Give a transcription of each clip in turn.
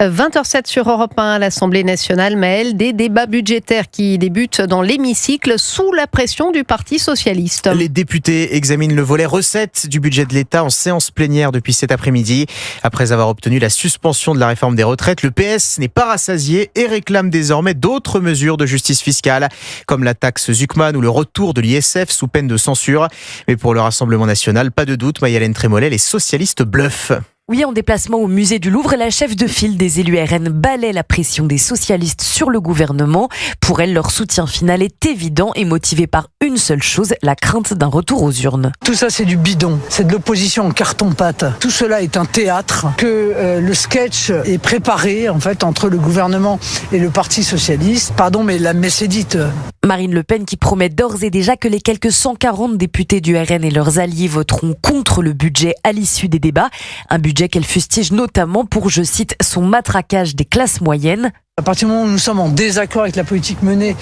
20h07 sur Europe 1 à l'Assemblée nationale. Maëlle, des débats budgétaires qui débutent dans l'hémicycle sous la pression du Parti socialiste. Les députés examinent le volet recettes du budget de l'État en séance plénière depuis cet après-midi. Après avoir obtenu la suspension de la réforme des retraites, le PS n'est pas rassasié et réclame désormais d'autres mesures de justice fiscale, comme la taxe Zuckman ou le retour de l'ISF sous peine de censure. Mais pour le Rassemblement national, pas de doute, Maya-Hélène Trémollet, les socialistes bluffent. Oui, en déplacement au musée du Louvre, la chef de file des élus RN balaie la pression des socialistes sur le gouvernement. Pour elle, leur soutien final est évident et motivé par une seule chose, la crainte d'un retour aux urnes. Tout ça, c'est du bidon. C'est de l'opposition en carton-pâte. Tout cela est un théâtre, que le sketch est préparé, en fait, entre le gouvernement et le Parti socialiste. Pardon, mais la messe est dite. Marine Le Pen qui promet d'ores et déjà que les quelques 140 députés du RN et leurs alliés voteront contre le budget à l'issue des débats. Un budget qu'elle fustige notamment pour, je cite, son matraquage des classes moyennes. À partir du moment où nous sommes en désaccord avec la politique menée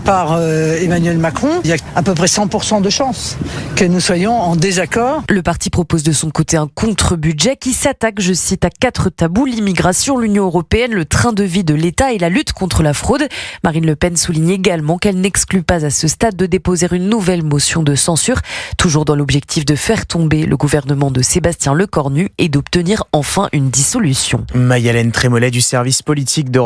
par Emmanuel Macron, il y a à peu près 100% de chances que nous soyons en désaccord. Le parti propose de son côté un contre-budget qui s'attaque, je cite, à 4 tabous: l'immigration, l'Union européenne, le train de vie de l'État et la lutte contre la fraude. Marine Le Pen souligne également qu'elle n'exclut pas à ce stade de déposer une nouvelle motion de censure, toujours dans l'objectif de faire tomber le gouvernement de Sébastien Lecornu et d'obtenir enfin une dissolution. Maya-Hélène Trémollet du service politique d'Europe.